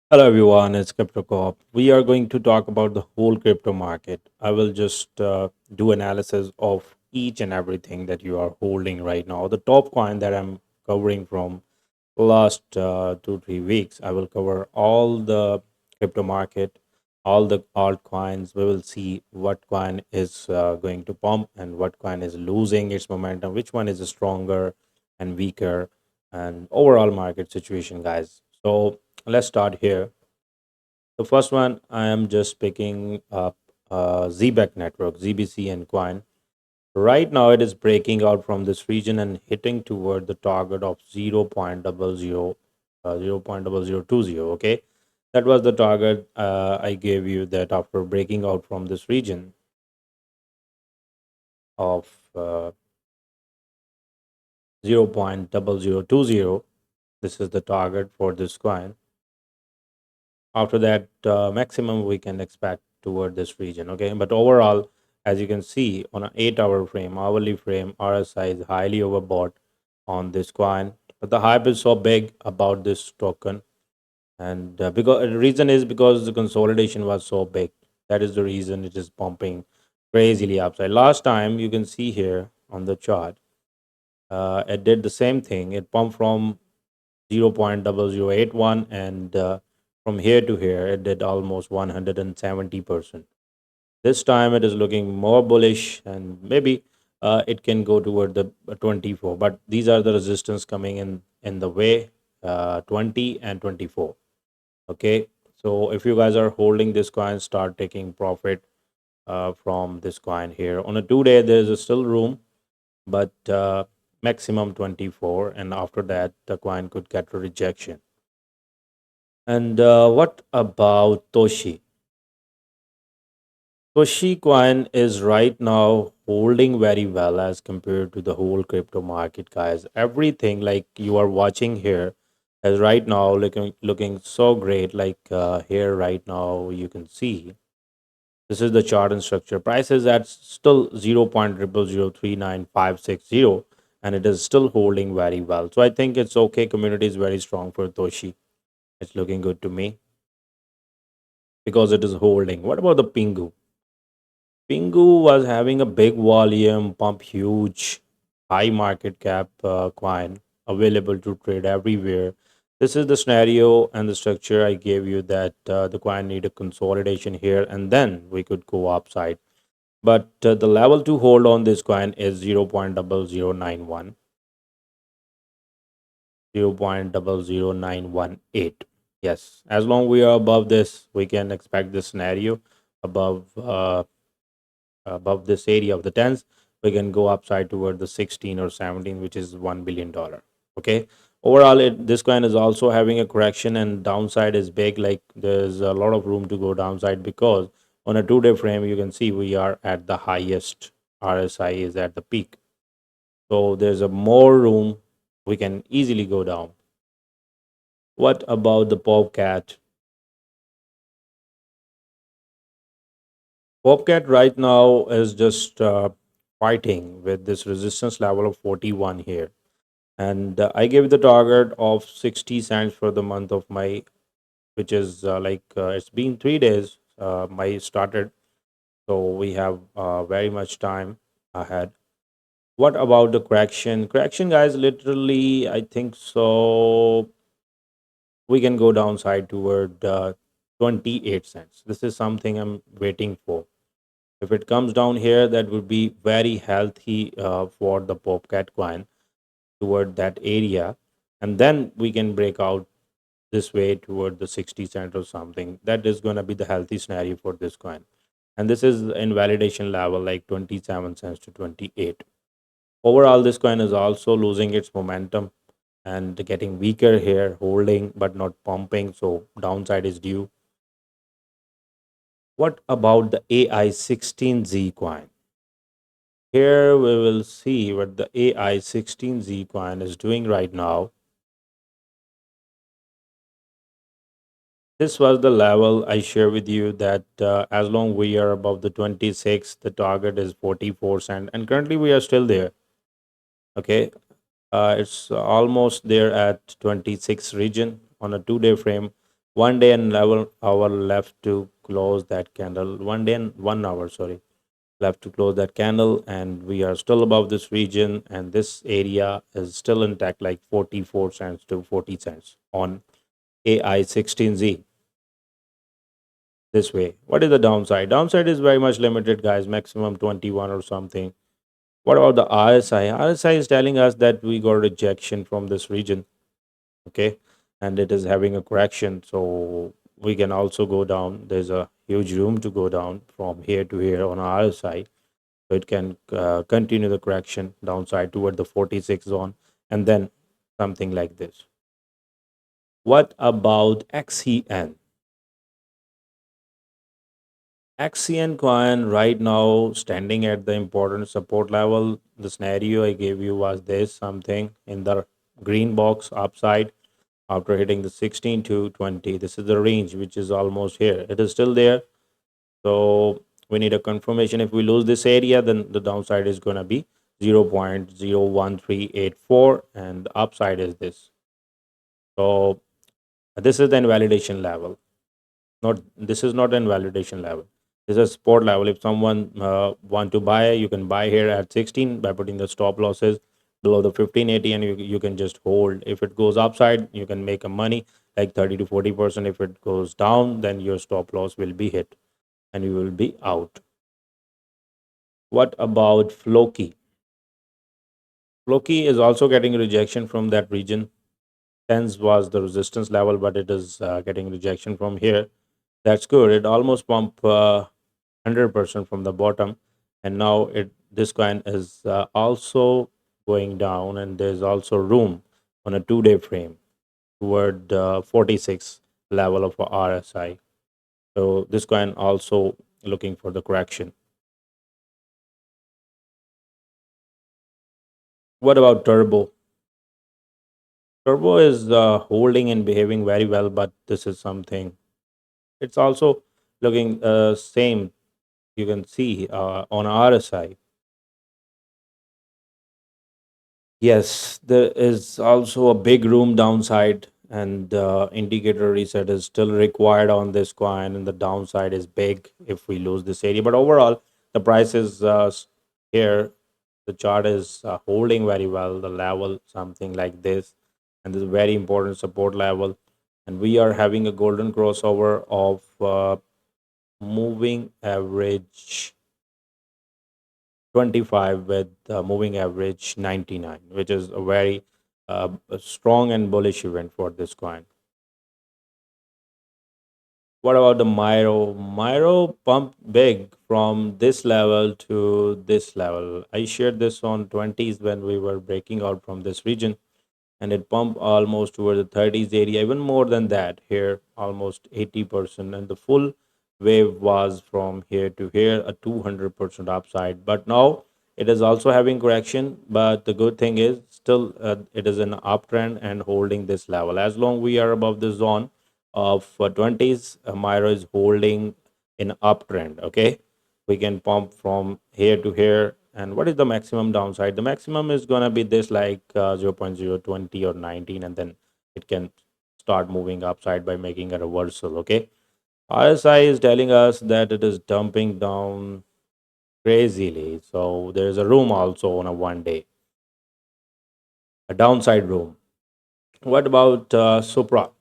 Hello everyone, it's CryptoCop. We are going to talk about the whole crypto market. I will just do analysis of each and everything that you are holding right now. The top coin that I'm covering from last 2 3 weeks. I will cover all the crypto market, all the altcoins. We will see what coin is going to pump and what coin is losing its momentum, which one is stronger and weaker, and overall market situation, guys. So let's start here. The first one, I am just picking up Zebec network, ZBCN coin. Right now, it is breaking out from this region and hitting toward the target of 0.0020. Okay, that was the target I gave you, that after breaking out from this region of 0.0020, this is the target for this coin. After that, maximum we can expect toward this region. Okay, but overall, as you can see on an 8 hour frame, hourly frame, RSI is highly overbought on this coin, but the hype is so big about this token, and because the reason is because the consolidation was so big. That is the reason it is pumping crazily upside. Last time, you can see here on the chart, it did the same thing. It pumped from 0.0081, and from here to here it did almost 170%. This time it is looking more bullish, and maybe it can go toward the 24, but these are the resistance coming in the way, 20 and 24. Okay, so if you guys are holding this coin, start taking profit from this coin here. On a 2 day there is still room, but maximum 24, and after that the coin could get a rejection. And what about Toshi? Toshi coin is right now holding very well as compared to the whole crypto market, guys. Everything like you are watching here is right now looking so great. Like here right now, you can see this is the chart and structure. Price is at still 0.00039560, and it is still holding very well. So I think it's okay. Community is very strong for Toshi. It's looking good to me because it is holding. What about the Pingu? Pingu was having a big volume, pump huge, high market cap coin available to trade everywhere. This is the scenario and the structure I gave you, that the coin need a consolidation here and then we could go upside. But the level to hold on this coin is 0.00910, 0.00918. Yes, as long we are above this, we can expect this scenario above this area of the tens. We can go upside toward the 16 or 17, which is $1 billion. Okay, overall this coin is also having a correction, and downside is big. Like there's a lot of room to go downside, because on a 2 day frame you can see we are at the highest. RSI is at the peak, so there's a more room. We can easily go down. What about the Popcat? Popcat right now is just fighting with this resistance level of 41 here, and I gave the target of 60 cents for the month of May, which is it's been 3 days. May started, so we have very much time ahead. What about the correction? Correction, guys, literally, I think so. We can go downside toward 28 cents. This is something I'm waiting for. If it comes down here, that would be very healthy for the Popcat coin toward that area, and then we can break out this way toward the 60 cent or something. That is going to be the healthy scenario for this coin, and this is in validation level like 27 cents to 28. Overall, this coin is also losing its momentum and getting weaker here, holding but not pumping, so downside is due. What about the AI16Z coin? Here we will see what the AI16Z coin is doing right now. This was the level I share with you, that as long we are above the 26, the target is 44 cent, and currently we are still there. Okay, it's almost there at 26 region on a 2 day frame. 1 day and level hour left to close that candle. 1 day and 1 hour, sorry, left to close that candle, and we are still above this region, and this area is still intact, like 44 cents to 40 cents on AI16Z this way. What is the downside? Downside is very much limited, guys, maximum 21 or something. What about the RSI? RSI is telling us that we got rejection from this region, okay, and it is having a correction, so we can also go down. There's a huge room to go down from here to here on RSI, so it can continue the correction downside toward the 46 zone, and then something like this. What about XCN? XCN coin right now standing at the important support level. The scenario I gave you was this, something in the green box upside after hitting the 16 to 20. This is the range which is almost here. It is still there. So we need a confirmation. If we lose this area, then the downside is going to be 0.01384 and the upside is this. So this is the invalidation level. Not, this is not an invalidation level. This is a support level. If someone want to buy, you can buy here at 16 by putting the stop losses below the 1580, and you can just hold. If it goes upside, you can make a money like 30 to 40%. If it goes down, then your stop loss will be hit and you will be out. What about Floki? Floki is also getting rejection from that region. Tens was the resistance level, but it is getting rejection from here. That's good. It almost pumped 100% from the bottom, and now it this coin is also going down, and there's also room on a 2 day frame toward 46 level of RSI. So this coin also looking for the correction. What about Turbo? Turbo is holding and behaving very well, but this is something. It's also looking same. You can see on RSI. Yes, there is also a big room downside, and indicator reset is still required on this coin, and the downside is big if we lose this area. But overall, the price is here. The chart is holding very well. The level, something like this, and this is very important support level. And we are having a golden crossover of moving average 25 with moving average 99, which is a very a strong and bullish event for this coin. What about the Myro? Myro pumped big from this level to this level. I shared this on 20s when we were breaking out from this region, and it pumped almost toward the 30s area, even more than that here, almost 80%. And the full wave was from here to here, a 200% upside. But now it is also having correction, but the good thing is still it is an uptrend and holding this level. As long we are above the zone of 20s, Myro is holding in uptrend. Okay, we can pump from here to here. And what is the maximum downside? The maximum is going to be this, like 0.020 or 19, and then it can start moving upside by making a reversal. Okay, RSI is telling us that it is dumping down crazily, so there is a room also on a 1 day, a downside room. What about Supra?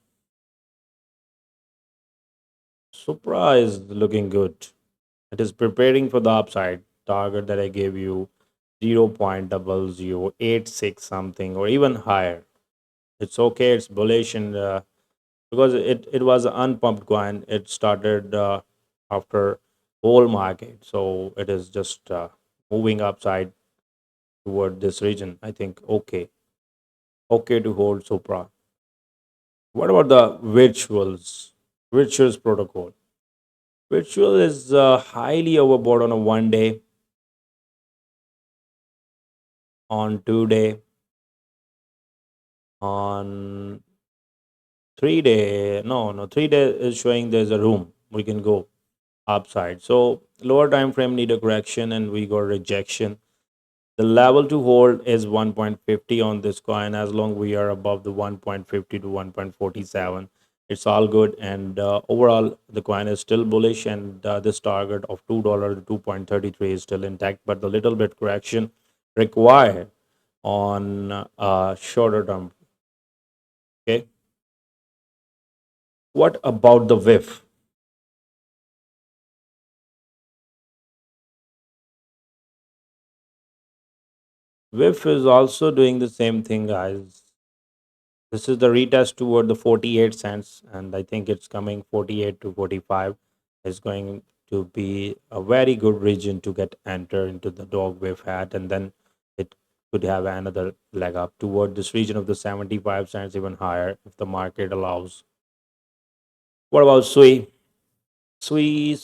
Supra is looking good. It is preparing for the upside target that I gave you, 0.0086 something or even higher. It's okay. It's bullish, and because it was an unpumped coin, it started after whole market, so it is just moving upside toward this region. I think okay to hold Supra. What about the virtuals protocol? Virtual is highly overbought on a 1 day, on 2 day, on 3 day. No, 3 day is showing there's a room. We can go upside. So lower time frame need a correction, and we got rejection. The level to hold is 1.50 on this coin, as long we are above the 1.50 to 1.47. It's all good, and overall the coin is still bullish, and this target of $2 to 2.33 is still intact, but the little bit correction required on shorter term. Okay, what about the whiff? Whiff is also doing the same thing, guys. This is the retest toward the 48 cents, and I think it's coming 48 to 45. Is going to be a very good region to get enter into the dog wave hat, and then it could have another leg up toward this region of the 75 cents, even higher if the market allows. What about Sui? Sui,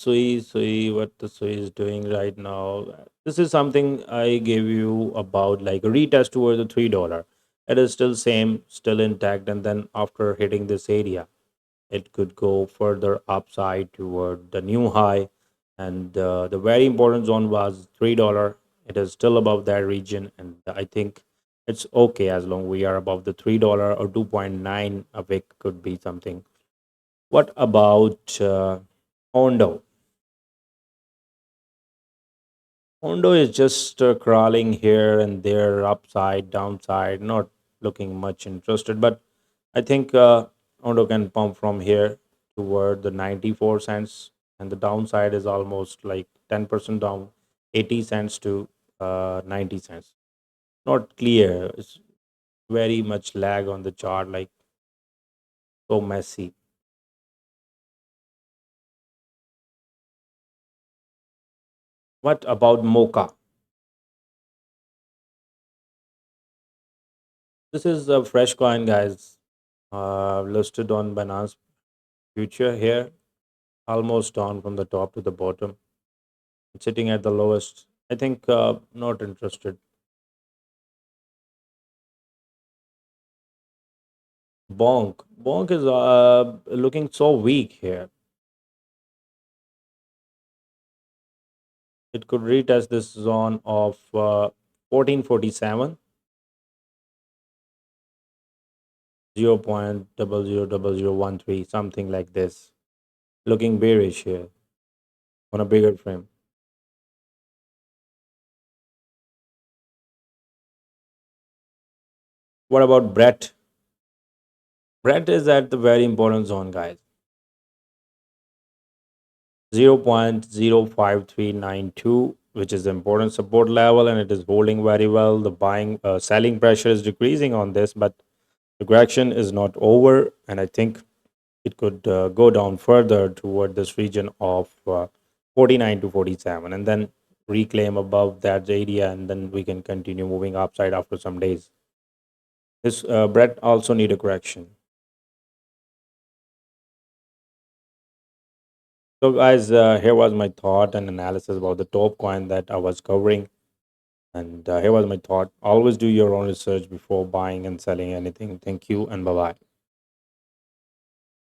what the Sui is doing right now. This is something I gave you about like a retest towards the $3. It is still same, still intact, and then after hitting this area, it could go further upside toward the new high. And the very important zone was $3. It is still above that region, and I think it's okay as long we are above the $3 or 2.9 a wick could be something. What about Ondo? Ondo is just crawling here and there, upside, downside, not looking much interested. But I think Ondo can pump from here toward the 94 cents, and the downside is almost like 10% down, 80 cents to 90 cents. Not clear. It's very much lag on the chart, like so messy. What about Mocha? This is a fresh coin, guys, listed on Binance Future here, almost down from the top to the bottom, sitting at the lowest. I think not interested. Bonk is looking so weak here. It could retest this zone of 1447, 0.000013, something like this. Looking bearish here on a bigger frame. What about Brett? Brett is at the very important zone, guys. 0.05392, which is the important support level, and it is holding very well. The selling pressure is decreasing on this, but the correction is not over, and I think it could go down further toward this region of 49 to 47, and then reclaim above that area, and then we can continue moving upside after some days. This Brett also need a correction. So, guys, here was my thought and analysis about the top coin that I was covering. And here was my thought. Always do your own research before buying and selling anything. Thank you and bye bye.